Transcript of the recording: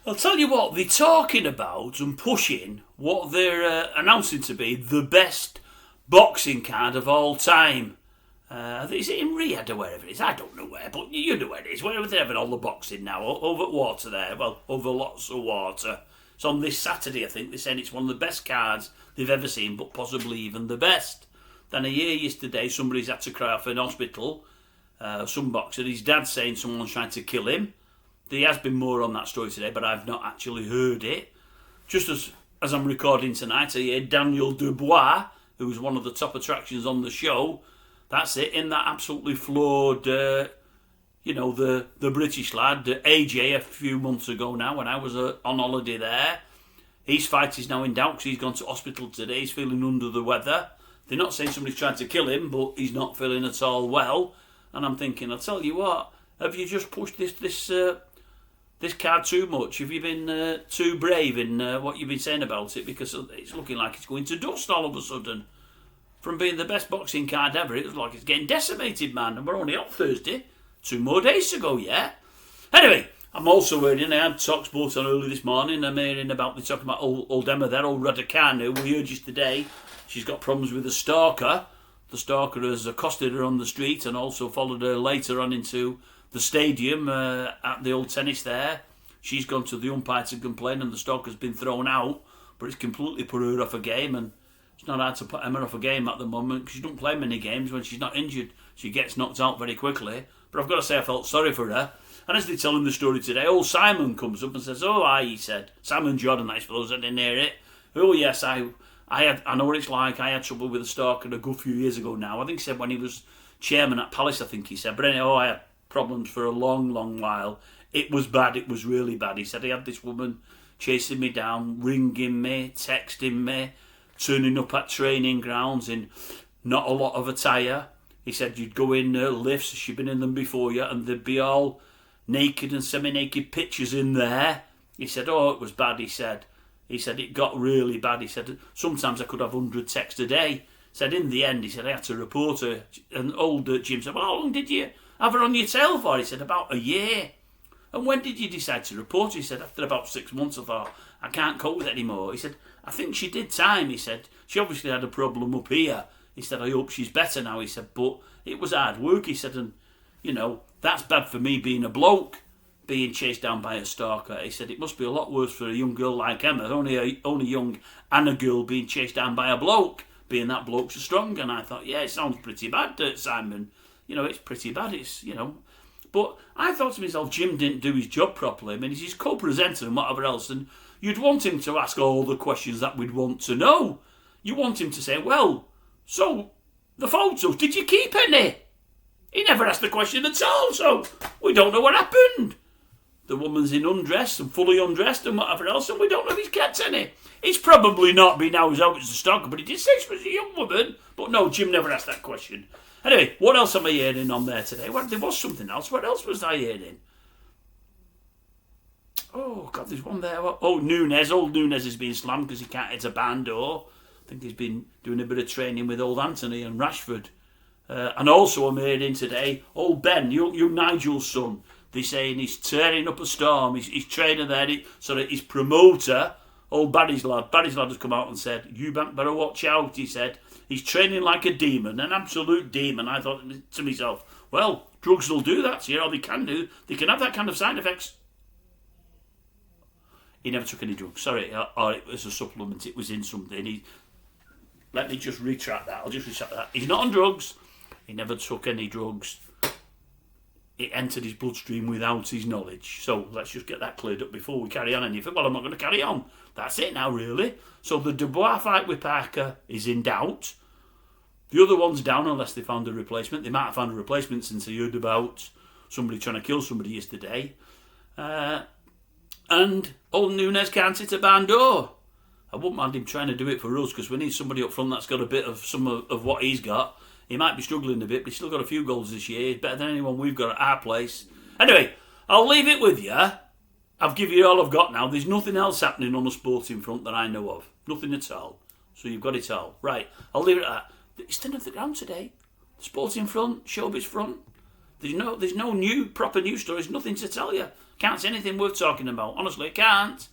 I'll tell you what, they're talking about and pushing what they're announcing to be the best boxing card of all time. Is it in Riyadh or wherever it is? I don't know where, but you know where it is. Wherever they're having all the boxing now, over at water there. Well, over lots of water. It's on this Saturday, I think. They're saying it's one of the best cards they've ever seen, but possibly even the best. Then I hear yesterday somebody's had to cry off in hospital. Some boxer, his dad's saying someone's trying to kill him. There has been more on that story today, but I've not actually heard it. Just as I'm recording tonight, I hear Daniel Dubois, who's one of the top attractions on the show. That's it, in that absolutely flawed, the British lad, AJ, a few months ago now, when I was on holiday there. His fight is now in doubt because he's gone to hospital today. He's feeling under the weather. They're not saying somebody's trying to kill him, but he's not feeling at all well. And I'm thinking, I'll tell you what, have you just pushed this card too much? Have you been too brave in what you've been saying about it? Because it's looking like it's going to dust all of a sudden. From being the best boxing card ever, it looks like it's getting decimated, man. And we're only on Thursday. 2 more days to go, yeah? Anyway, I'm also hearing, I had Talksport on early this morning. I'm hearing about, they're talking about old Emma there, old Raducanu. We heard yesterday she's got problems with a stalker. The stalker has accosted her on the street and also followed her later on into the stadium at the old tennis there. She's gone to the umpire to complain and the stalker's been thrown out, but it's completely put her off a game, and it's not hard to put Emma off a game at the moment because she don't play many games. When she's not injured, she gets knocked out very quickly. But I've got to say I felt sorry for her. And as they're telling the story today, old Simon comes up and says, "Oh, aye," he said. Simon Jordan, I suppose, I didn't hear it. "Oh, yes, I know what it's like. I had trouble with a stalker a good few years ago now." I think he said when he was chairman at Palace, I think he said. But anyway, I had problems for a long, long while. It was bad. It was really bad. He said he had this woman chasing me down, ringing me, texting me, turning up at training grounds in not a lot of attire. He said you'd go in lifts, she'd been in them before you, and there'd be all naked and semi-naked pictures in there. He said, oh, it was bad, he said. He said it got really bad. He said sometimes I could have 100 texts a day. He said in the end, he said I had to report her. And old Jim said, well, how long did you have her on your tail for? He said about a year. And when did you decide to report her? He said after about 6 months I thought, I can't cope with it anymore. He said, I think she did time. He said, she obviously had a problem up here. He said, I hope she's better now. He said, but it was hard work. He said, and, you know, that's bad for me being a bloke, being chased down by a stalker. He said, it must be a lot worse for a young girl like Emma, only young and a girl being chased down by a bloke, being that bloke's so strong. And I thought, yeah, it sounds pretty bad, Simon. You know, it's pretty bad. It's, you know. But I thought to myself, Jim didn't do his job properly. I mean, he's his co-presenter and whatever else, and you'd want him to ask all the questions that we'd want to know. You want him to say, well, so, the photos, did you keep any? He never asked the question at all, so we don't know what happened. The woman's in undress and fully undressed and whatever else, and we don't know if he's kept any. He's probably not been out as a stalker, but he did say she was a young woman. But no, Jim never asked that question. Anyway, what else am I hearing on there today? Well, there was something else. What else was I hearing? Oh, God, there's one there. Oh, Nunes. Old Nunes is being slammed because he can't hit a barn door. I think he's been doing a bit of training with old Anthony and Rashford. And also I'm hearing today, old Ben, young Nigel's son, they're saying he's tearing up a storm. He's training there, so that his promoter, old Barry's lad has come out and said, you better watch out, he said. He's training like a demon, an absolute demon. I thought to myself, well, drugs will do that, you know, they can do. They can have that kind of side effects. He never took any drugs, sorry, or it was a supplement, it was in something. Let me just retract that. I'll just retract that. He's not on drugs. He never took any drugs. It entered his bloodstream without his knowledge. So let's just get that cleared up before we carry on. And you think, well, I'm not going to carry on. That's it now, really. So the Dubois fight with Parker is in doubt. The other one's down unless they found a replacement. They might have found a replacement since they heard about somebody trying to kill somebody yesterday. And old Nunes can't hit a barn door. I wouldn't mind him trying to do it for us because we need somebody up front that's got a bit of some of what he's got. He might be struggling a bit, but he's still got a few goals this year. He's better than anyone we've got at our place. Anyway, I'll leave it with you. I've given you all I've got now. There's nothing else happening on the sporting front that I know of. Nothing at all. So you've got it all. Right, I'll leave it at that. It's thin of the ground today. Sporting front, showbiz front. There's no new proper news stories. Nothing to tell you. Can't see anything worth talking about. Honestly, can't.